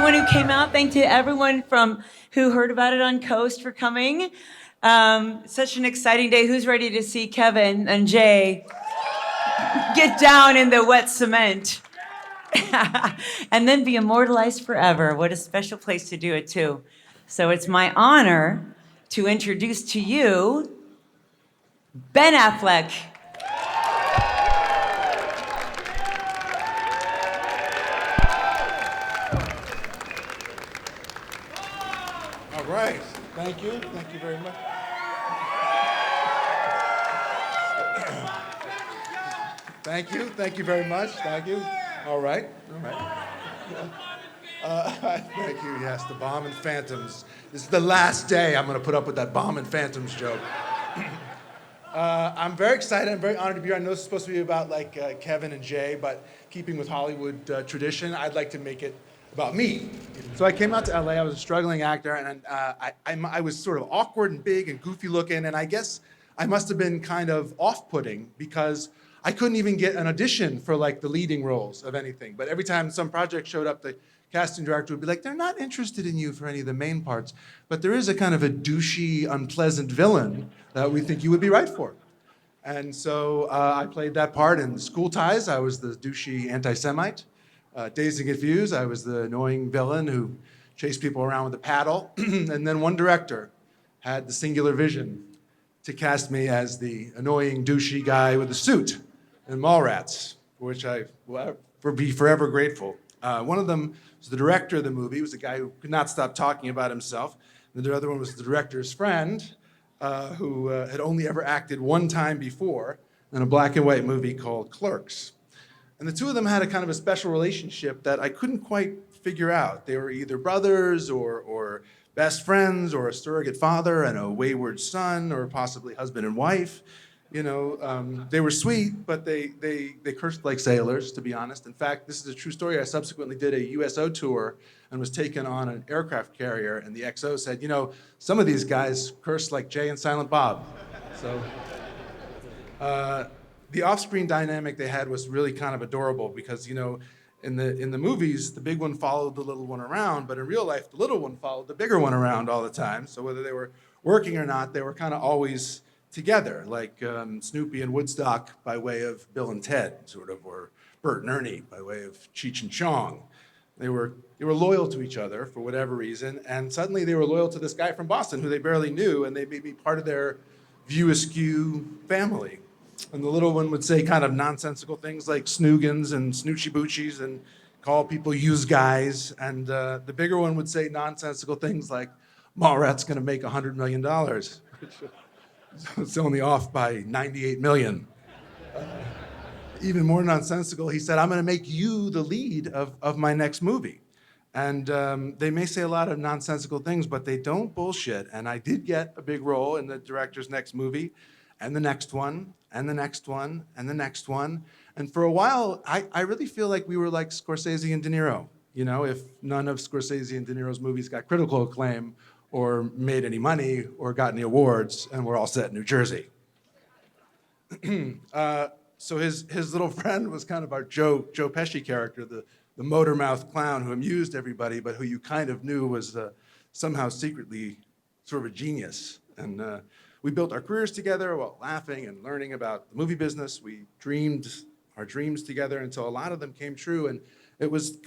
everyone who came out. Thank to everyone who heard about it on Coast for coming. Such an exciting day. Who's ready to see Kevin and Jay get down in the wet cement and then be immortalized forever? What a special place to do it, too. So it's my honor to introduce to you Ben Affleck. All right. Thank you. Thank you very much. Thank you. Thank you very much. Thank you. All right. All right. Thank you. Yes, the Bomb and Phantoms. This is the last day I'm going to put up with that Bomb and Phantoms joke. I'm very excited. I'm very honored to be here. I know this is supposed to be about Kevin and Jay, but keeping with Hollywood tradition, I'd like to make it about me. So I came out to LA. I was a struggling actor, and I was sort of awkward and big and goofy looking, and I guess I must have been kind of off-putting because I couldn't even get an audition for the leading roles of anything. But every time some project showed up, the casting director would be like, "They're not interested in you for any of the main parts, but there is a kind of a douchey, unpleasant villain that we think you would be right for." And so I played that part in School Ties. I was the douchey anti-Semite. Dazed and Confused, I was the annoying villain who chased people around with a paddle. And then one director had the singular vision to cast me as the annoying, douchey guy with the suit in Mallrats, for which I will be forever grateful. One of them was the director of the movie. He was a guy who could not stop talking about himself. And the other one was the director's friend, who had only ever acted one time before in a black and white movie called Clerks. And the two of them had a kind of a special relationship that I couldn't quite figure out. They were either brothers or best friends or a surrogate father and a wayward son or possibly husband and wife. They were sweet, but they cursed like sailors, to be honest. In fact, this is a true story. I subsequently did a USO tour and was taken on an aircraft carrier, and the XO said, some of these guys curse like Jay and Silent Bob. So the off-screen dynamic they had was really kind of adorable because, in the movies, the big one followed the little one around, but in real life, the little one followed the bigger one around all the time. So whether they were working or not, they were kind of always together, like Snoopy and Woodstock by way of Bill and Ted, sort of, or Bert and Ernie by way of Cheech and Chong. They were loyal to each other for whatever reason, and suddenly they were loyal to this guy from Boston who they barely knew, and they made me part of their View Askew family. And the little one would say kind of nonsensical things like snoogans and snoochie boochies and call people used guys, and the bigger one would say nonsensical things like, Mallrats gonna make $100 million. It's only off by 98 million. Even more nonsensical, he said, I'm going to make you the lead of my next movie. And they may say a lot of nonsensical things, but they don't bullshit. And I did get a big role in the director's next movie, and the next one, and the next one, and the next one. And for a while, I really feel like we were like Scorsese and De Niro. If none of Scorsese and De Niro's movies got critical acclaim, or made any money, or got any awards, and we're all set in New Jersey. So his little friend was kind of our Joe Pesci character, the motor mouth clown who amused everybody, but who you kind of knew was somehow secretly sort of a genius. And we built our careers together while laughing and learning about the movie business. We dreamed our dreams together until a lot of them came true, and it was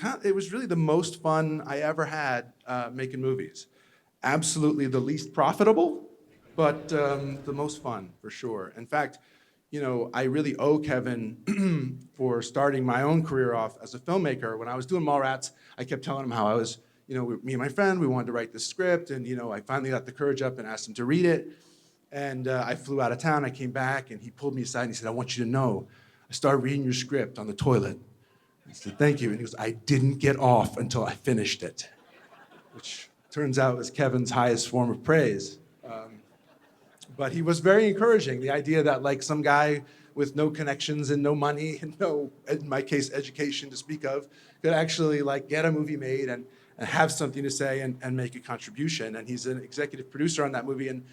really the most fun I ever had making movies. Absolutely the least profitable, but the most fun, for sure. In fact, I really owe Kevin for starting my own career off as a filmmaker. When I was doing Mallrats, I kept telling him how I was, me and my friend, we wanted to write this script, and, I finally got the courage up and asked him to read it. And I flew out of town, I came back, and he pulled me aside and he said, I want you to know, I started reading your script on the toilet. I said, thank you. And he goes, I didn't get off until I finished it, which turns out was Kevin's highest form of praise. But he was very encouraging. The idea that some guy with no connections and no money and no, in my case, education to speak of, could actually get a movie made and have something to say and make a contribution. And he's an executive producer on that movie. And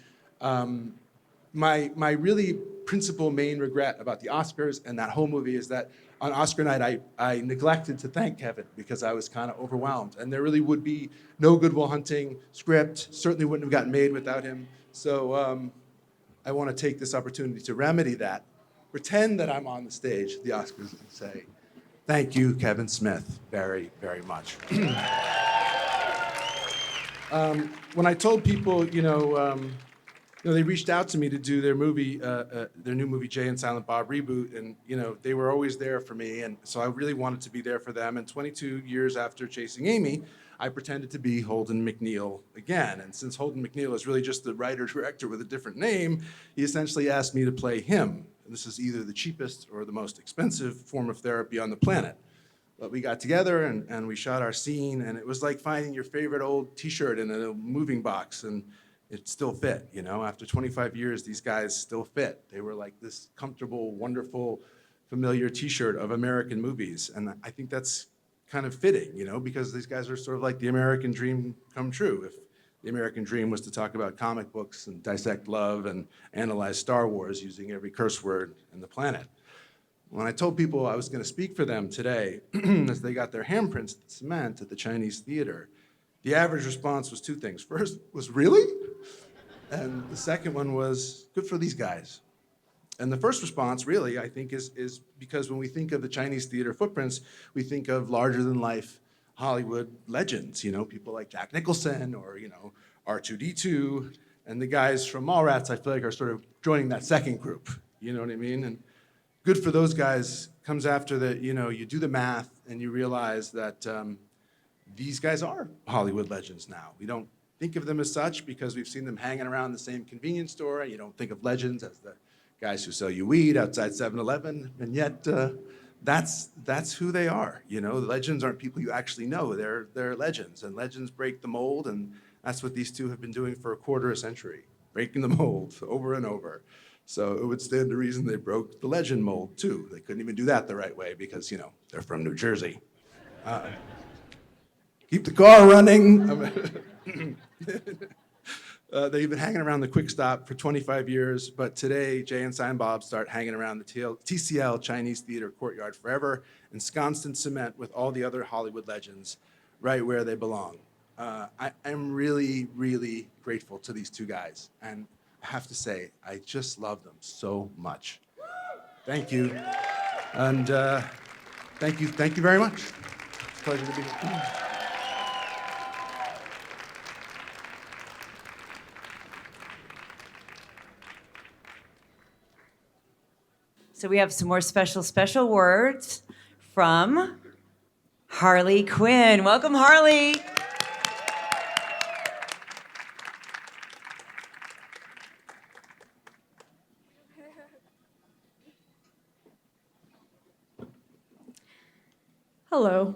my really principal main regret about the Oscars and that whole movie is that on Oscar night, I neglected to thank Kevin because I was kind of overwhelmed. And there really would be no Good Will Hunting script, certainly wouldn't have gotten made without him. So I want to take this opportunity to remedy that. Pretend that I'm on the stage, the Oscars, and say, thank you, Kevin Smith, very, very much. When I told people, they reached out to me to do their movie, their new movie, Jay and Silent Bob Reboot, and they were always there for me, and so I really wanted to be there for them. And 22 years after Chasing Amy, I pretended to be Holden McNeil again. And since Holden McNeil is really just the writer-director with a different name, he essentially asked me to play him. And this is either the cheapest or the most expensive form of therapy on the planet. But we got together and we shot our scene, and it was like finding your favorite old T-shirt in a moving box, and it still fit. After 25 years, these guys still fit. They were like this comfortable, wonderful, familiar T-shirt of American movies, and I think that's kind of fitting, because these guys are sort of like the American dream come true. If the American dream was to talk about comic books and dissect love and analyze Star Wars using every curse word in the planet. When I told people I was going to speak for them today, as they got their handprints at the cement at the Chinese Theatre, the average response was two things. First was, really? And the second one was, good for these guys. And the first response, really, I think, is because when we think of the Chinese theater footprints, we think of larger-than-life Hollywood legends, people like Jack Nicholson or, R2-D2. And the guys from Mallrats, I feel like, are sort of joining that second group. You know what I mean? And good for those guys comes after that, you do the math and you realize that these guys are Hollywood legends now. We don't think of them as such because we've seen them hanging around the same convenience store, and you don't think of legends as the guys who sell you weed outside 7-Eleven, and yet that's who they are. Legends aren't people you actually know. They're legends, and legends break the mold, and that's what these two have been doing for a quarter of a century, breaking the mold over and over. So it would stand to reason they broke the legend mold too. They couldn't even do that the right way because they're from New Jersey. Keep the car running. They've been hanging around the Quick Stop for 25 years, but today, Jay and Silent Bob start hanging around the TCL Chinese Theatre courtyard forever, ensconced in cement with all the other Hollywood legends, right where they belong. I'm really, really grateful to these two guys, and I have to say, I just love them so much. Thank you, and thank you very much. It's a pleasure to be here. So we have some more special words from Harley Quinn. Welcome, Harley. Hello.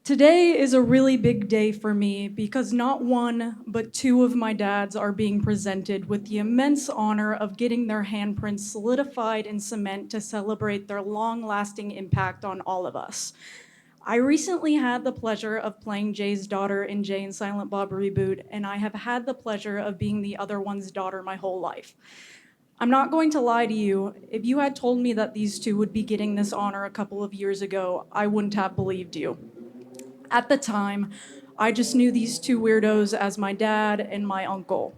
Today is a really big day for me because not one, but two of my dads are being presented with the immense honor of getting their handprints solidified in cement to celebrate their long-lasting impact on all of us. I recently had the pleasure of playing Jay's daughter in Jay and Silent Bob Reboot, and I have had the pleasure of being the other one's daughter my whole life. I'm not going to lie to you, if you had told me that these two would be getting this honor a couple of years ago, I wouldn't have believed you. At the time, I just knew these two weirdos as my dad and my uncle.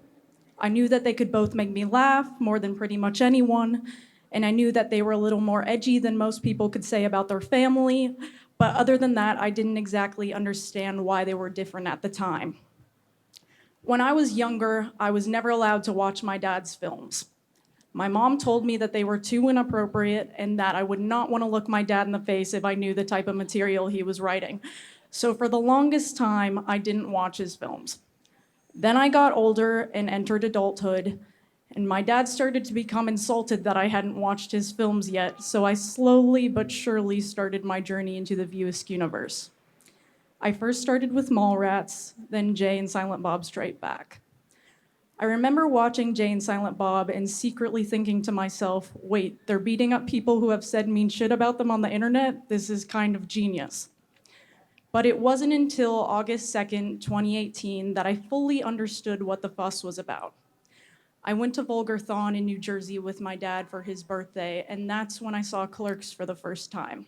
I knew that they could both make me laugh more than pretty much anyone, and I knew that they were a little more edgy than most people could say about their family, but other than that, I didn't exactly understand why they were different at the time. When I was younger, I was never allowed to watch my dad's films. My mom told me that they were too inappropriate and that I would not want to look my dad in the face if I knew the type of material he was writing. So for the longest time, I didn't watch his films. Then I got older and entered adulthood, and my dad started to become insulted that I hadn't watched his films yet, so I slowly but surely started my journey into the Viewisk universe. I first started with Mallrats, then Jay and Silent Bob Strike Back. I remember watching Jay and Silent Bob and secretly thinking to myself, wait, they're beating up people who have said mean shit about them on the internet? This is kind of genius. But it wasn't until August 2nd, 2018 that I fully understood what the fuss was about. I went to Vulgarthon in New Jersey with my dad for his birthday, and that's when I saw Clerks for the first time.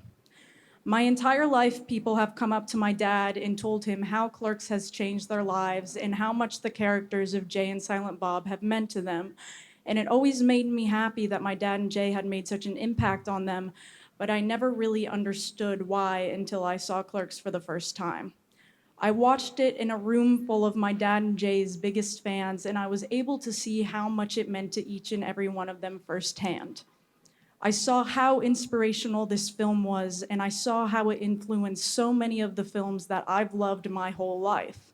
My entire life, people have come up to my dad and told him how Clerks has changed their lives and how much the characters of Jay and Silent Bob have meant to them. And it always made me happy that my dad and Jay had made such an impact on them, but I never really understood why until I saw Clerks for the first time. I watched it in a room full of my dad and Jay's biggest fans, and I was able to see how much it meant to each and every one of them firsthand. I saw how inspirational this film was, and I saw how it influenced so many of the films that I've loved my whole life.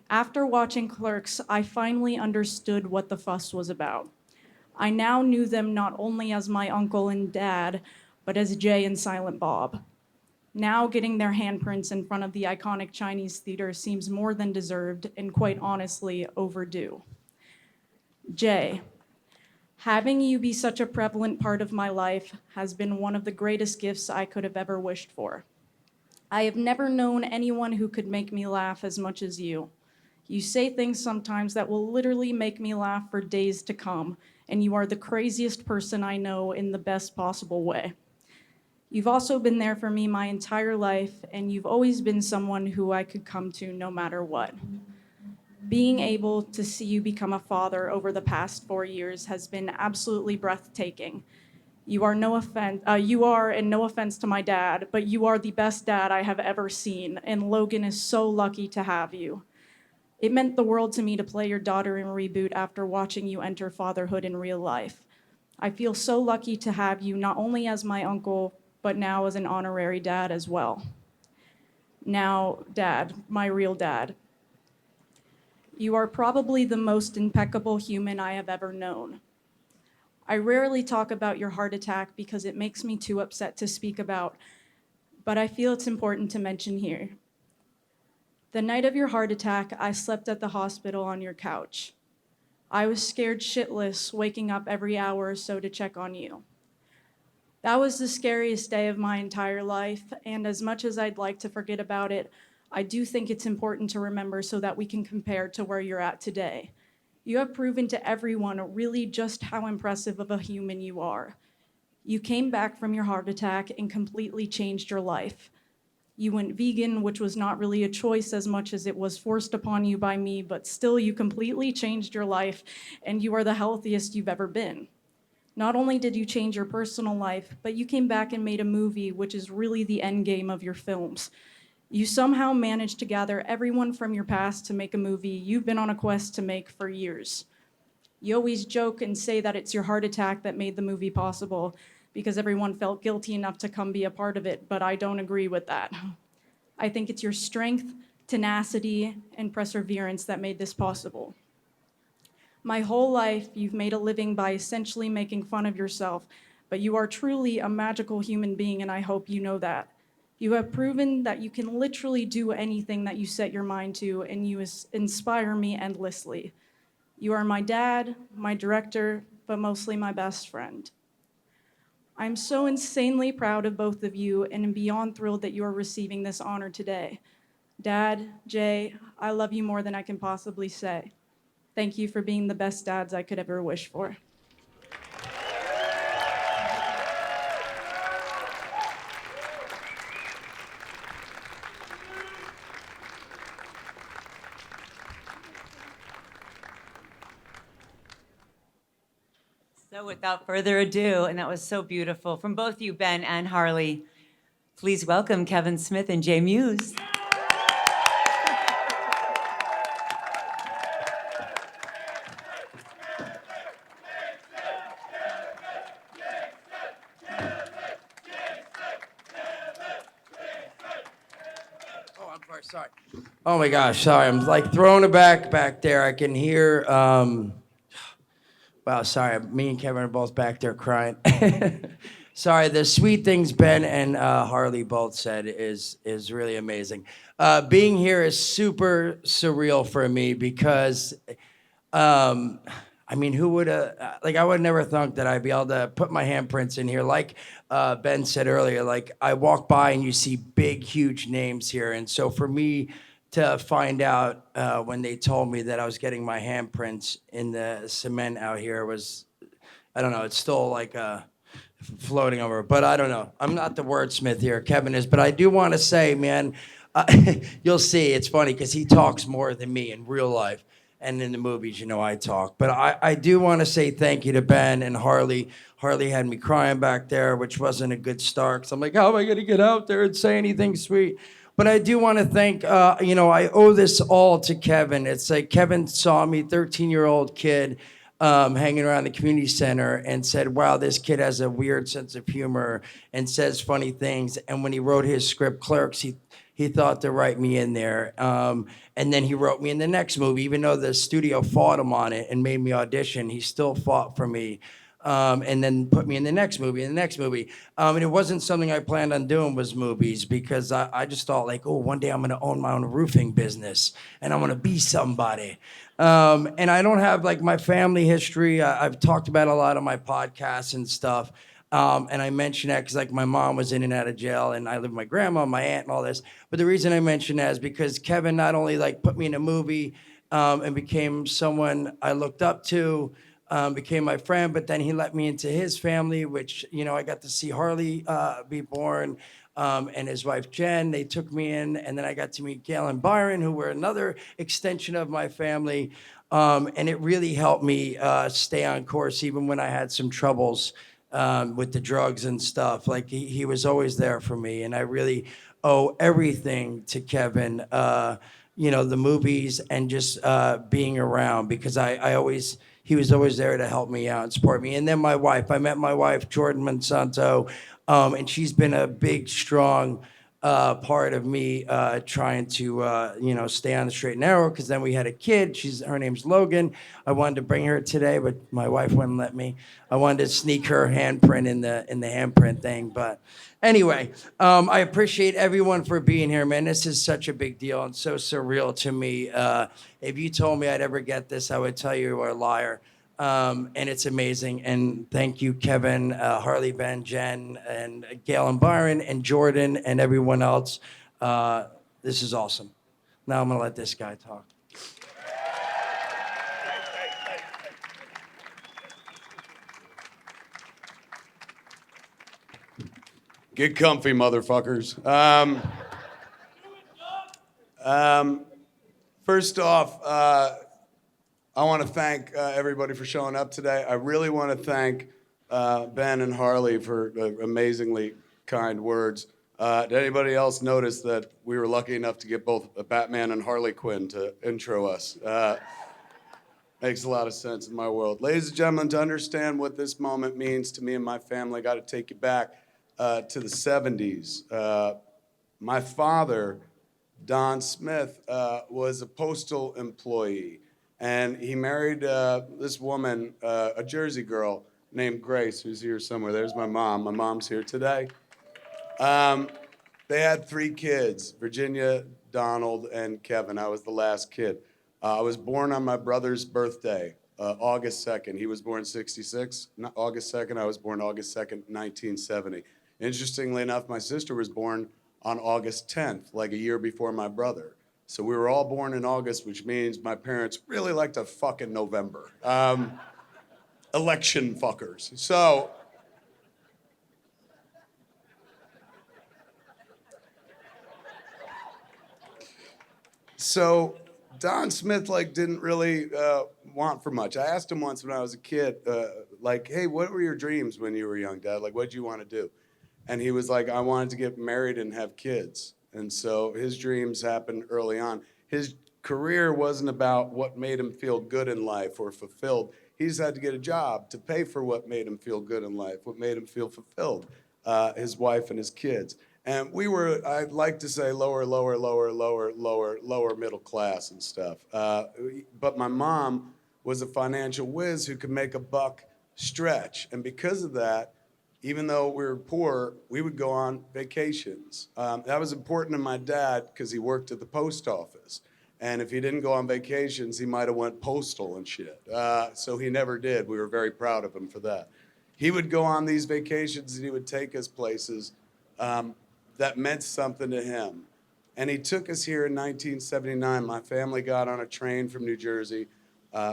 After watching Clerks, I finally understood what the fuss was about. I now knew them not only as my uncle and dad, but as Jay and Silent Bob. Now getting their handprints in front of the iconic Chinese theater seems more than deserved and quite honestly overdue. Jay, having you be such a prevalent part of my life has been one of the greatest gifts I could have ever wished for. I have never known anyone who could make me laugh as much as you. You say things sometimes that will literally make me laugh for days to come, and you are the craziest person I know in the best possible way. You've also been there for me my entire life, and you've always been someone who I could come to no matter what. Being able to see you become a father over the past 4 years has been absolutely breathtaking. You are, and no offense to my dad, but you are the best dad I have ever seen, and Logan is so lucky to have you. It meant the world to me to play your daughter in Reboot after watching you enter fatherhood in real life. I feel so lucky to have you not only as my uncle, but now as an honorary dad as well. Now, Dad, my real dad. You are probably the most impeccable human I have ever known. I rarely talk about your heart attack because it makes me too upset to speak about, but I feel it's important to mention here. The night of your heart attack, I slept at the hospital on your couch. I was scared shitless, waking up every hour or so to check on you. That was the scariest day of my entire life, and as much as I'd like to forget about it, I do think it's important to remember so that we can compare to where you're at today. You have proven to everyone really just how impressive of a human you are. You came back from your heart attack and completely changed your life. You went vegan, which was not really a choice as much as it was forced upon you by me, but still you completely changed your life, and you are the healthiest you've ever been. Not only did you change your personal life, but you came back and made a movie, which is really the end game of your films. You somehow managed to gather everyone from your past to make a movie you've been on a quest to make for years. You always joke and say that it's your heart attack that made the movie possible because everyone felt guilty enough to come be a part of it, but I don't agree with that. I think it's your strength, tenacity, and perseverance that made this possible. My whole life, you've made a living by essentially making fun of yourself, but you are truly a magical human being, and I hope you know that. You have proven that you can literally do anything that you set your mind to, and you inspire me endlessly. You are my dad, my director, but mostly my best friend. I'm so insanely proud of both of you and am beyond thrilled that you are receiving this honor today. Dad, Jay, I love you more than I can possibly say. Thank you for being the best dads I could ever wish for. So without further ado, and that was so beautiful, from both you, Ben and Harley, please welcome Kevin Smith and Jay Mewes. Sorry. Oh my gosh, sorry. I'm like throwing it back there. I can hear. Wow, sorry. Me and Kevin are both back there crying. Sorry. The sweet things Ben and Harley both said is really amazing. Being here is super surreal for me because, I mean, who would have, like, I would never thunk that I'd be able to put my handprints in here. Like Ben said earlier, like, I walk by and you see big, huge names here. And so for me to find out when they told me that I was getting my handprints in the cement out here was, I don't know, it's still like floating over, but I don't know. I'm not the wordsmith here, Kevin is, but I do want to say, man, you'll see, it's funny because he talks more than me in real life. And in the movies, I talk. But I do want to say thank you to Ben and Harley. Harley had me crying back there, which wasn't a good start. Because I'm like, how am I going to get out there and say anything sweet? But I do want to thank, I owe this all to Kevin. It's like Kevin saw me, 13-year-old kid, hanging around the community center and said, wow, this kid has a weird sense of humor and says funny things. And when he wrote his script, Clerks, he thought to write me in there. And then he wrote me in the next movie. Even though the studio fought him on it and made me audition, he still fought for me. And then put me in the next movie, And it wasn't something I planned on doing was movies because I just thought like, oh, one day I'm gonna own my own roofing business and I'm gonna be somebody. And I don't have like my family history. I've talked about a lot on my podcasts and stuff. And I mention that because like my mom was in and out of jail and I live with my grandma, my aunt and all this. But the reason I mention that is because Kevin not only like put me in a movie and became someone I looked up to, became my friend, but then he let me into his family, which, I got to see Harley be born and his wife Jen. They took me in, and then I got to meet Gail and Byron, who were another extension of my family. And it really helped me stay on course, even when I had some troubles with the drugs and stuff. Like he was always there for me, and I really owe everything to Kevin. The movies and just being around because he was always there to help me out and support me. And then my wife, I met my wife, Jordan Monsanto, and she's been a big, strong part of me trying to, stay on the straight and narrow because then we had a kid. Her name's Logan. I wanted to bring her today, but my wife wouldn't let me. I wanted to sneak her handprint in the handprint thing, but anyway, I appreciate everyone for being here, man. This is such a big deal and so surreal to me. If you told me I'd ever get this, I would tell you were a liar. And it's amazing. And thank you, Kevin, Harley, Ben, Jen, and Gail and Byron, and Jordan, and everyone else. This is awesome. Now I'm going to let this guy talk. Get comfy, motherfuckers. First off, I want to thank everybody for showing up today. I really want to thank Ben and Harley for amazingly kind words. Did anybody else notice that we were lucky enough to get both Batman and Harley Quinn to intro us? Makes a lot of sense in my world. Ladies and gentlemen, to understand what this moment means to me and my family, I got to take you back to the 70s. My father, Don Smith, was a postal employee, and he married this woman, a Jersey girl named Grace, who's here somewhere. There's my mom. My mom's here today. They had 3 kids, Virginia, Donald, and Kevin. I was the last kid. I was born on my brother's birthday, August 2nd. He was born 66. August 2nd, I was born August 2nd, 1970. Interestingly enough, my sister was born on August 10th, like a year before my brother. So we were all born in August, which means my parents really like to fuck in November. Election fuckers. So Don Smith didn't really want for much. I asked him once when I was a kid, hey, what were your dreams when you were young, Dad? What did you want to do? And he was like, I wanted to get married and have kids. And so his dreams happened early on. His career wasn't about what made him feel good in life or fulfilled. He just had to get a job to pay for what made him feel good in life, what made him feel fulfilled, his wife and his kids. And we were, I'd like to say, lower middle class and stuff. But my mom was a financial whiz who could make a buck stretch. And because of that, even though we were poor, we would go on vacations. That was important to my dad because he worked at the post office. And if he didn't go on vacations, he might have went postal and shit. So he never did. We were very proud of him for that. He would go on these vacations and he would take us places that meant something to him. And he took us here in 1979. My family got on a train from New Jersey,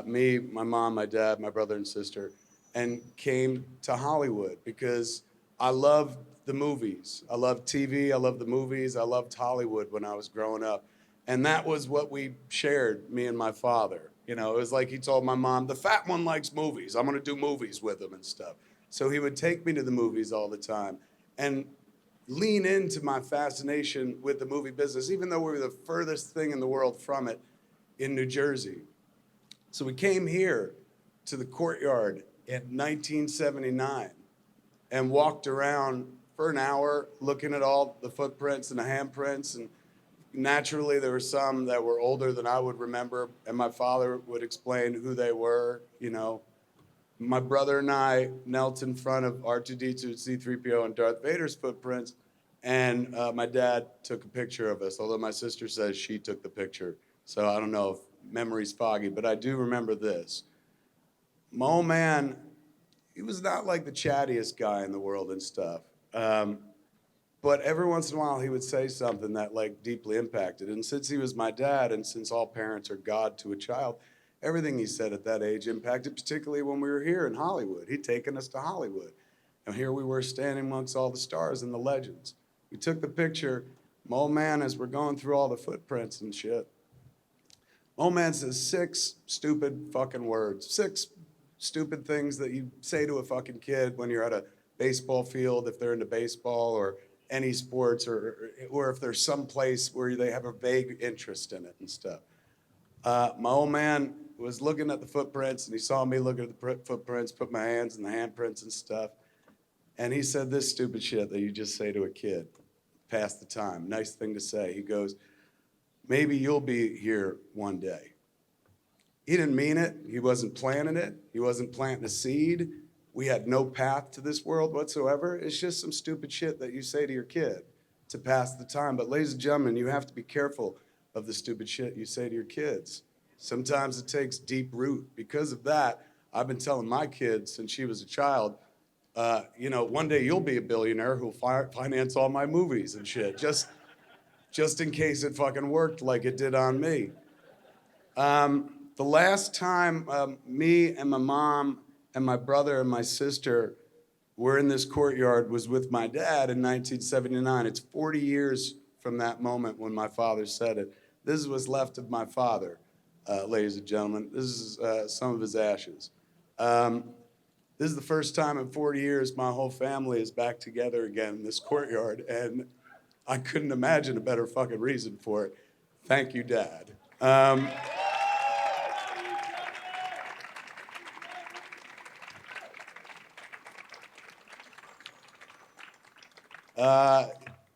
me, my mom, my dad, my brother and sister, and came to Hollywood because I loved the movies. I loved TV, I loved the movies, I loved Hollywood when I was growing up. And that was what we shared, me and my father. You know, it was like he told my mom, the fat one likes movies. I'm gonna do movies with him and stuff. So he would take me to the movies all the time and lean into my fascination with the movie business, even though we were the furthest thing in the world from it in New Jersey. So we came here to the Courtyard in 1979 and walked around for an hour looking at all the footprints and the handprints. And naturally, there were some that were older than I would remember, and my father would explain who they were, you know. My brother and I knelt in front of R2-D2, C-3PO, and Darth Vader's footprints, and my dad took a picture of us, although my sister says she took the picture. So I don't know if memory's foggy, but I do remember this. My old man, he was not like the chattiest guy in the world and stuff. But every once in a while, he would say something that like deeply impacted. And since he was my dad, and since all parents are God to a child, everything he said at that age impacted, particularly when we were here in Hollywood. He'd taken us to Hollywood. And here we were standing amongst all the stars and the legends. We took the picture. My old man, as we're going through all the footprints and shit, my old man says 6 stupid fucking words. 6 stupid things that you say to a fucking kid when you're at a baseball field, if they're into baseball or any sports, or if there's some place where they have a vague interest in it and stuff. My old man was looking at the footprints, and he saw me looking at the footprints, put my hands in the handprints and stuff, and he said this stupid shit that you just say to a kid, pass the time, nice thing to say. He goes, maybe you'll be here one day. He didn't mean it. He wasn't planning it. He wasn't planting a seed. We had no path to this world whatsoever. It's just some stupid shit that you say to your kid to pass the time. But ladies and gentlemen, you have to be careful of the stupid shit you say to your kids. Sometimes it takes deep root. Because of that, I've been telling my kid since she was a child, you know, one day you'll be a billionaire who'll finance all my movies and shit, just in case it fucking worked like it did on me. The last time me and my mom and my brother and my sister were in this courtyard was with my dad in 1979. It's 40 years from that moment when my father said it. This is what's left of my father, ladies and gentlemen. This is some of his ashes. This is the first time in 40 years my whole family is back together again in this courtyard, and I couldn't imagine a better fucking reason for it. Thank you, Dad.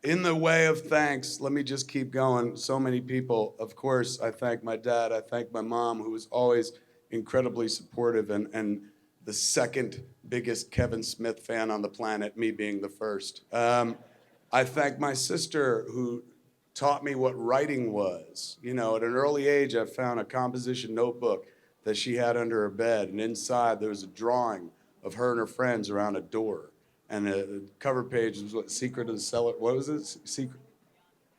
In the way of thanks, let me just keep going. So many people, of course, I thank my dad, I thank my mom, who was always incredibly supportive and the second biggest Kevin Smith fan on the planet, me being the first. I thank my sister, who taught me what writing was. You know, at an early age, I found a composition notebook that she had under her bed, and inside there was a drawing of her and her friends around a door. And the cover page was what, Secret of the Cellar, what was it?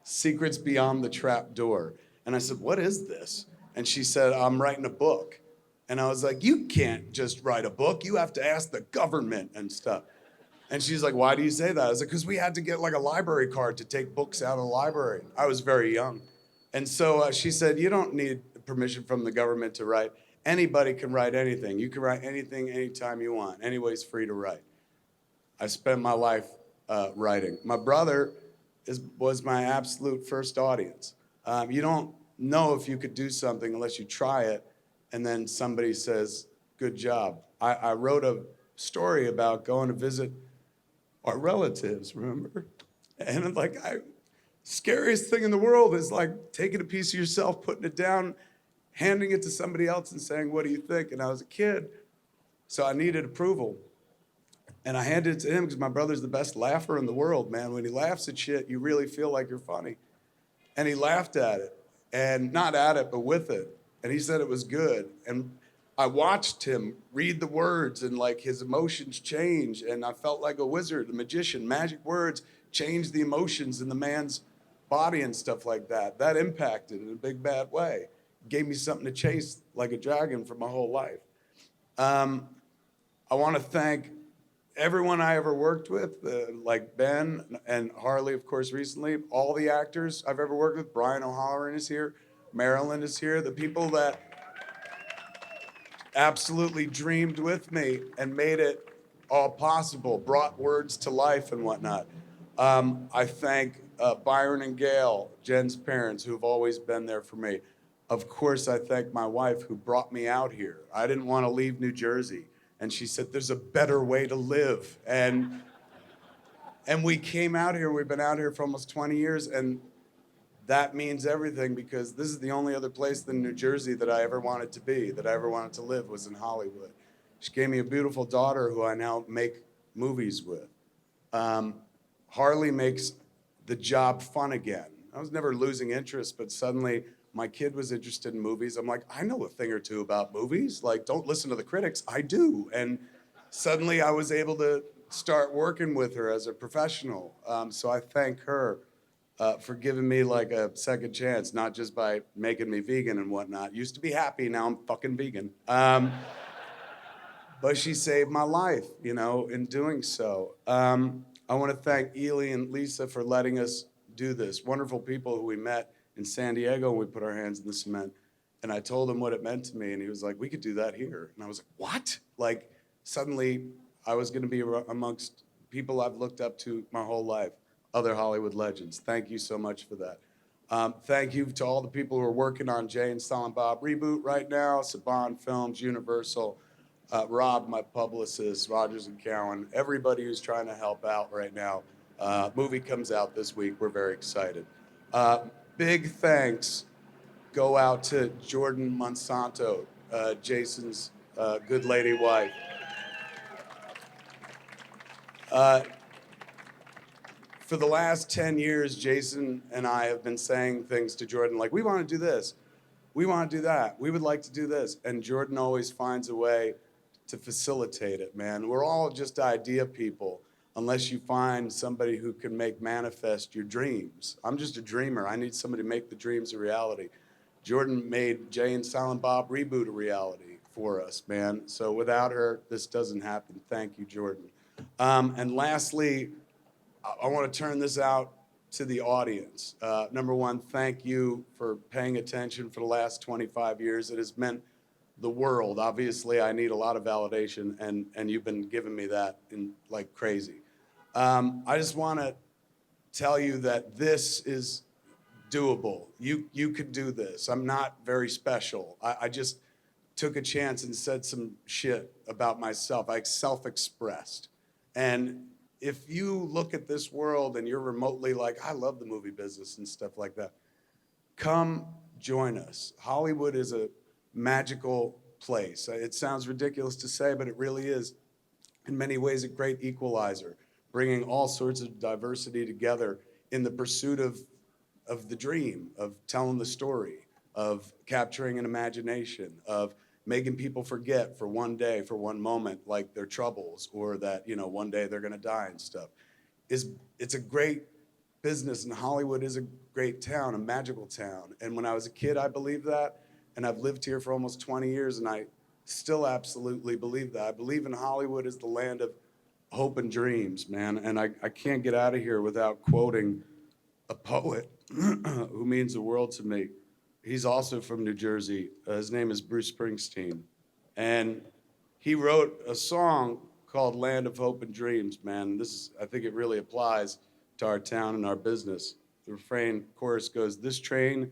Secrets Beyond the Trap Door. And I said, what is this? And she said, I'm writing a book. And I was like, you can't just write a book. You have to ask the government and stuff. And she's like, why do you say that? I was like, because we had to get like a library card to take books out of the library. I was very young. And so she said, you don't need permission from the government to write. Anybody can write anything. You can write anything, anytime you want. Anybody's free to write. I spent my life writing. My brother was my absolute first audience. You don't know if you could do something unless you try it, and then somebody says, good job. I wrote a story about going to visit our relatives, remember? And like, scariest thing in the world is like taking a piece of yourself, putting it down, handing it to somebody else and saying, what do you think? And I was a kid, so I needed approval. And I handed it to him because my brother's the best laugher in the world, man. When he laughs at shit, you really feel like you're funny. And he laughed at it, and not at it, but with it. And he said it was good. And I watched him read the words, and like his emotions change. And I felt like a wizard, a magician. Magic words changed the emotions in the man's body and stuff like that. That impacted in a big bad way. Gave me something to chase like a dragon for my whole life. I want to thank everyone I ever worked with, like Ben and Harley, of course, recently. All the actors I've ever worked with. Brian O'Halloran is here. Marilyn is here. The people that absolutely dreamed with me and made it all possible, brought words to life and whatnot. I thank Byron and Gail, Jen's parents, who've always been there for me. Of course, I thank my wife who brought me out here. I didn't want to leave New Jersey. And she said, there's a better way to live. And we came out here, we've been out here for almost 20 years, and that means everything because this is the only other place than New Jersey that I ever wanted to be, that I ever wanted to live, was in Hollywood. She gave me a beautiful daughter who I now make movies with. Harley makes the job fun again. I was never losing interest, but suddenly my kid was interested in movies. I'm like, I know a thing or two about movies. Like, don't listen to the critics. I do. And suddenly I was able to start working with her as a professional. So I thank her for giving me like a second chance, not just by making me vegan and whatnot. Used to be happy, now I'm fucking vegan. But she saved my life, you know, in doing so. I want to thank Ely and Lisa for letting us do this. Wonderful people who we met in San Diego when we put our hands in the cement. And I told him what it meant to me, and he was like, we could do that here. And I was like, what? Like, suddenly I was going to be amongst people I've looked up to my whole life, other Hollywood legends. Thank you so much for that. Thank you to all the people who are working on Jay and Silent Bob Reboot right now, Saban Films, Universal, Rob, my publicist, Rogers and Cowan, everybody who's trying to help out right now. Movie comes out this week. We're very excited. Big thanks go out to Jordan Monsanto, Jason's good lady wife. For the last 10 years, Jason and I have been saying things to Jordan like, we want to do this, we want to do that, we would like to do this. And Jordan always finds a way to facilitate it, man. We're all just idea people unless you find somebody who can make manifest your dreams. I'm just a dreamer. I need somebody to make the dreams a reality. Jordan made Jay and Silent Bob Reboot a reality for us, man. So without her, this doesn't happen. Thank you, Jordan. And lastly, I want to turn this out to the audience. Number one, thank you for paying attention for the last 25 years. It has meant the world. Obviously, I need a lot of validation, and you've been giving me that in like crazy. I just want to tell you that this is doable. You could do this. I'm not very special. I just took a chance and said some shit about myself. I self-expressed. And if you look at this world and you're remotely like, I love the movie business and stuff like that, come join us. Hollywood is a magical place. It sounds ridiculous to say, but it really is in many ways a great equalizer, bringing all sorts of diversity together in the pursuit of the dream, of telling the story, of capturing an imagination, of making people forget for one day, for one moment, like their troubles, or that, you know, one day they're gonna die and stuff. It's a great business, and Hollywood is a great town, a magical town. And when I was a kid, I believed that, and I've lived here for almost 20 years, and I still absolutely believe that. I believe in Hollywood as the land of hope and dreams, man, and I can't get out of here without quoting a poet who means the world to me. He's also from New Jersey. His name is Bruce Springsteen. And he wrote a song called Land of Hope and Dreams, man. I think it really applies to our town and our business. The refrain chorus goes, this train,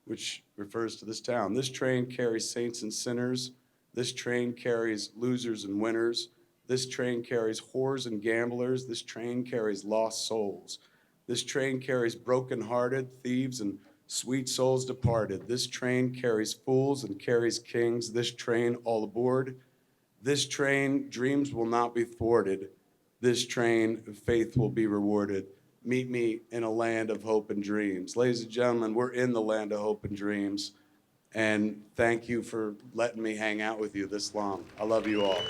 which refers to this town, this train carries saints and sinners. This train carries losers and winners. This train carries whores and gamblers. This train carries lost souls. This train carries broken-hearted thieves and sweet souls departed. This train carries fools and carries kings. This train, all aboard. This train, dreams will not be thwarted. This train, faith will be rewarded. Meet me in a land of hope and dreams. Ladies and gentlemen, we're in the land of hope and dreams. And thank you for letting me hang out with you this long. I love you all.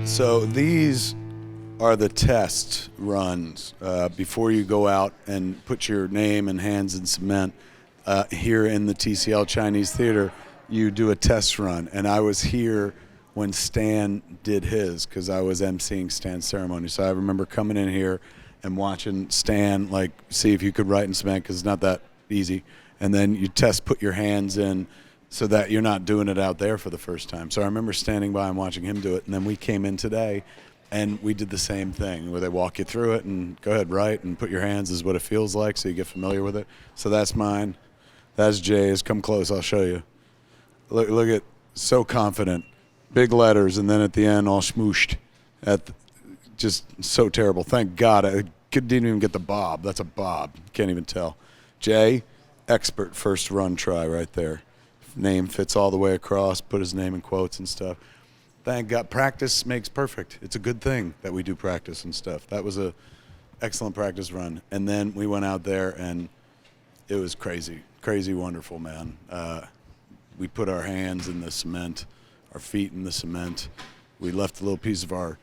So these are the test runs before you go out and put your name and hands in cement. Here in the TCL Chinese Theatre, you do a test run. And I was here when Stan did his, because I was emceeing Stan's ceremony. So I remember coming in here and watching Stan, like, see if you could write in cement, because it's not that easy. And then you put your hands in so that you're not doing it out there for the first time. So I remember standing by and watching him do it. And then we came in today, and we did the same thing, where they walk you through it and go ahead, write, and put your hands is what it feels like, so you get familiar with it. So that's mine. That's Jay's. Come close, I'll show you. Look at, so confident. Big letters, and then at the end, all smooshed. Just so terrible. Thank God. I didn't even get the bob. That's a bob. Can't even tell. Jay, expert first run try right there. Name fits all the way across, put his name in quotes and stuff. Thank God. Practice makes perfect. It's a good thing that we do practice and stuff. That was a excellent practice run. And then we went out there, and it was crazy. Crazy wonderful, man. We put our hands in the cement, our feet in the cement. We left a little piece of our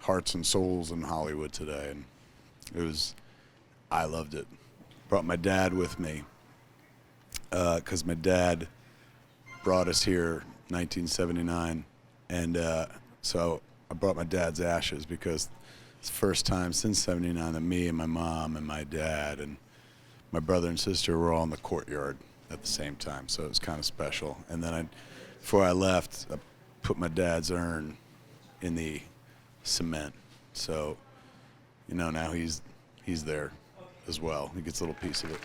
hearts and souls in Hollywood today, and I loved it. Brought my dad with me, because my dad brought us here 1979, and so I brought my dad's ashes, because it's the first time since 79 that me and my mom and my dad and my brother and sister were all in the courtyard at the same time, so it was kind of special. And then before I left, I put my dad's urn in the cement, so now he's there as well. He gets a little piece of it.